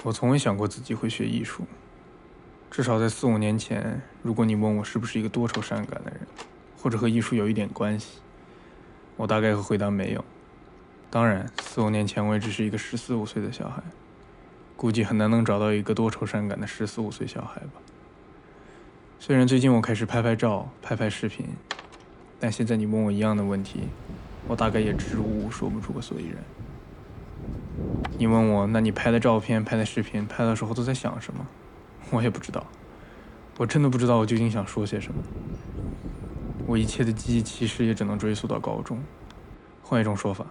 我从未想过自己会学艺术，至少在4、5年前，如果你问我是不是一个多愁善感的人，或者和艺术有一点关系，我大概会回答没有。当然，4、5年前我也只是一个14、15岁的小孩，估计很难能找到一个多愁善感的14、15岁小孩吧。虽然最近我开始拍拍照、拍拍视频，但现在你问我一样的问题，我大概也支支吾吾说不出个所以然。你问我，那你拍的照片、拍的视频，拍的时候都在想什么？我也不知道，我真的不知道我究竟想说些什么。我一切的记忆其实也只能追溯到高中。换一种说法，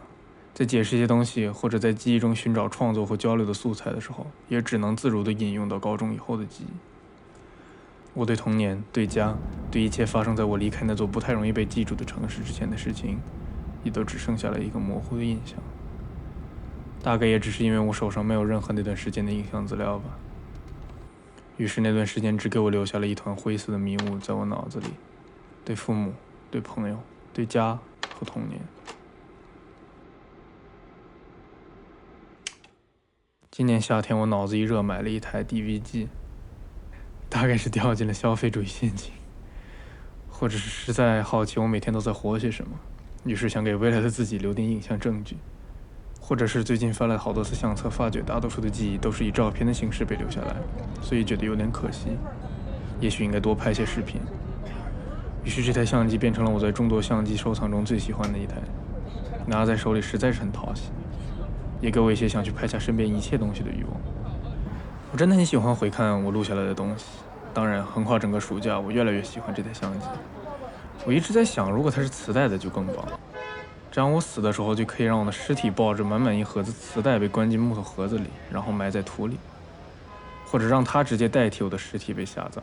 在解释一些东西，或者在记忆中寻找创作或交流的素材的时候，也只能自如地引用到高中以后的记忆。我对童年、对家、对一切发生在我离开那座不太容易被记住的城市之前的事情，也都只剩下了一个模糊的印象。大概也只是因为我手上没有任何那段时间的影像资料吧。于是那段时间只给我留下了一团灰色的迷雾在我脑子里，对父母、对朋友、对家和童年。今年夏天我脑子一热买了一台 DV 机，大概是掉进了消费主义陷阱，或者是实在好奇我每天都在活些什么，于是想给未来的自己留点影像证据，或者是最近翻了好多次相册，发觉大多数的记忆都是以照片的形式被留下来，所以觉得有点可惜，也许应该多拍些视频。于是这台相机变成了我在众多相机收藏中最喜欢的一台，拿在手里实在是很讨喜，也给我一些想去拍下身边一切东西的欲望。我真的很喜欢回看我录下来的东西，当然横跨整个暑假，我越来越喜欢这台相机。我一直在想，如果它是磁带的就更棒，这样我死的时候就可以让我的尸体抱着满满一盒子磁带被关进木头盒子里，然后埋在土里，或者让它直接代替我的尸体被下葬。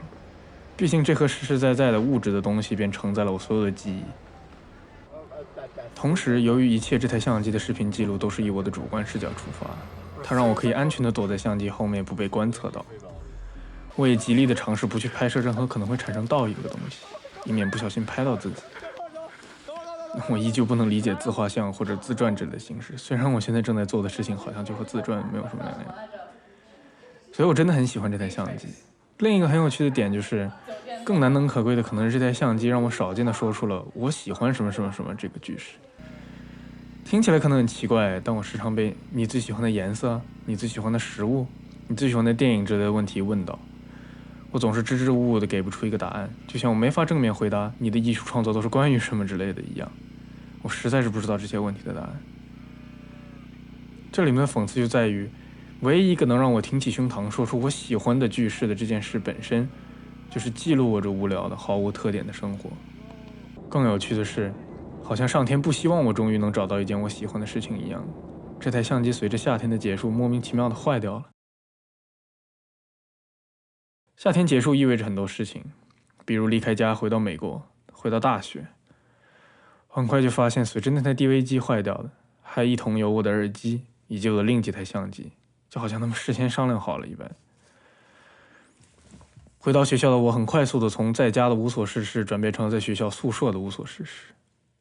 毕竟这盒实实在在的物质的东西便承载了我所有的记忆。同时，由于一切这台相机的视频记录都是以我的主观视角出发，它让我可以安全地躲在相机后面不被观测到。我也极力地尝试不去拍摄任何可能会产生倒影的东西，以免不小心拍到自己。我依旧不能理解自画像或者自传之类的形式，虽然我现在正在做的事情好像就和自传没有什么两样。所以我真的很喜欢这台相机。另一个很有趣的点就是，更难能可贵的可能是这台相机让我少见地说出了我喜欢什么什么什么这个句式。听起来可能很奇怪，但我时常被你最喜欢的颜色、你最喜欢的食物、你最喜欢的电影之类的问题问到，我总是支支吾吾的给不出一个答案，就像我没法正面回答你的艺术创作都是关于什么之类的一样。我实在是不知道这些问题的答案。这里面的讽刺就在于，唯一一个能让我挺起胸膛说出我喜欢的句式的这件事本身，就是记录我这无聊的毫无特点的生活。更有趣的是，好像上天不希望我终于能找到一件我喜欢的事情一样，这台相机随着夏天的结束莫名其妙的坏掉了。夏天结束意味着很多事情，比如离开家回到美国，回到大学。很快就发现随着那台 DV 机坏掉的，还一同有我的耳机以及我的另几台相机，就好像他们事先商量好了一般。回到学校的我很快速的从在家的无所事事转变成了在学校宿舍的无所事事。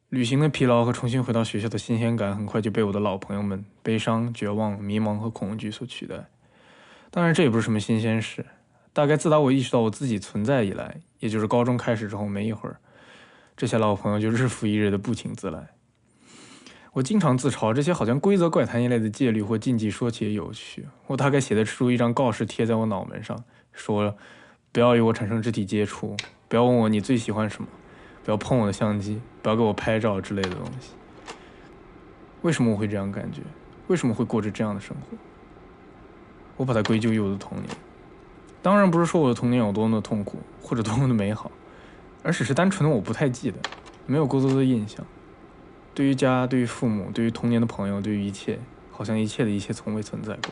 旅行的疲劳和重新回到学校的新鲜感很快就被我的老朋友们悲伤、绝望、迷茫和恐惧所取代。当然这也不是什么新鲜事，大概自打我意识到我自己存在以来，也就是高中开始之后没一会儿，这些老朋友就日复一日的不请自来。我经常自嘲这些好像规则怪谈一类的戒律或禁忌说起也有趣，我大概写得出一张告示贴在我脑门上，说不要与我产生肢体接触，不要问我你最喜欢什么，不要碰我的相机，不要给我拍照之类的东西。为什么我会这样感觉？为什么会过着这样的生活？我把它归咎于我的童年。当然不是说我的童年有多么的痛苦或者多么的美好，而只是单纯的我不太记得，没有过多的印象。对于家，对于父母，对于童年的朋友，对于一切，好像一切的一切从未存在过。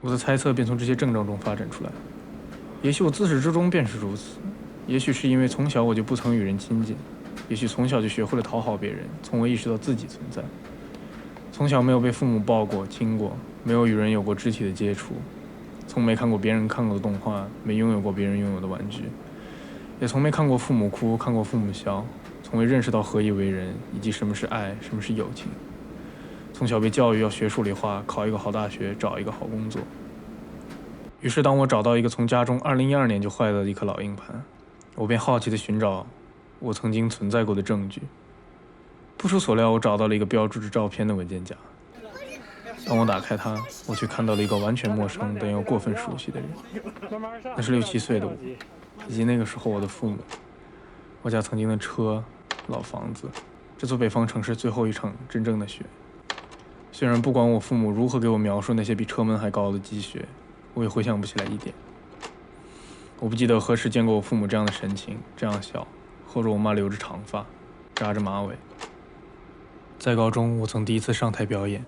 我的猜测便从这些症状中发展出来。也许我自始至终便是如此，也许是因为从小我就不曾与人亲近，也许从小就学会了讨好别人，从未意识到自己存在。从小没有被父母抱过、亲过，没有与人有过肢体的接触，从没看过别人看过的动画，没拥有过别人拥有的玩具，也从没看过父母哭，看过父母笑，从未认识到何以为人，以及什么是爱，什么是友情。从小被教育要学数理化，考一个好大学，找一个好工作。于是，当我找到一个从家中2012年就坏了的一颗老硬盘，我便好奇地寻找我曾经存在过的证据。不出所料，我找到了一个标注着照片的文件夹。当我打开它，我却看到了一个完全陌生但又过分熟悉的人。那是6、7岁的我，以及那个时候我的父母，我家曾经的车、老房子，这座北方城市最后一场真正的雪。虽然不管我父母如何给我描述那些比车门还高的积雪，我也回想不起来一点。我不记得何时见过我父母这样的神情，这样笑，或者我妈留着长发，扎着马尾。在高中，我曾第一次上台表演，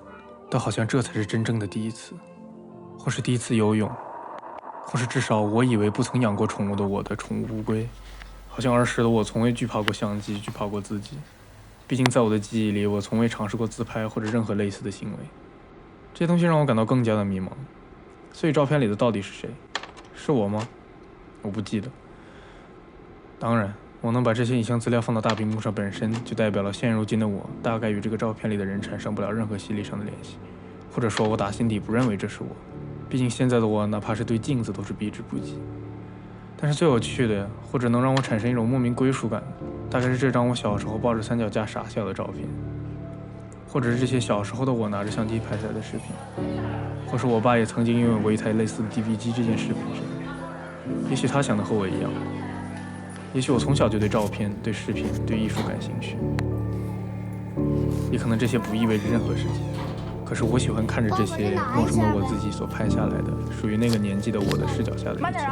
但好像这才是真正的第一次，或是第一次游泳，或是至少我以为不曾养过宠物的我的宠物乌龟。好像儿时的我从未惧怕过相机，惧怕过自己。毕竟在我的记忆里，我从未尝试过自拍或者任何类似的行为。这些东西让我感到更加的迷茫。所以照片里的到底是谁？是我吗？我不记得。当然，我能把这些影像资料放到大屏幕上本身，就代表了现如今的我大概与这个照片里的人产生不了任何心理上的联系，或者说我打心底不认为这是我。毕竟现在的我哪怕是对镜子都是避之不及。但是最有趣的，或者能让我产生一种莫名归属感的，大概是这张我小时候抱着三脚架傻笑的照片，或者是这些小时候的我拿着相机拍下来的视频，或是我爸也曾经拥有过一台类似的 DV 机这件事本身。也许他想的和我一样，也许我从小就对照片、对视频、对艺术感兴趣，也可能这些不意味着任何事情。可是我喜欢看着这些陌生的我自己所拍下来的，属于那个年纪的我的视角下的一切。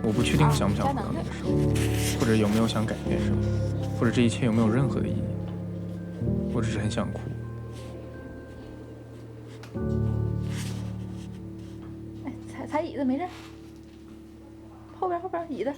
我不确定想不想回到那个时候，或者有没有想改变什么，或者这一切有没有任何的意义。我只是很想哭。踩椅子没事，后边椅子。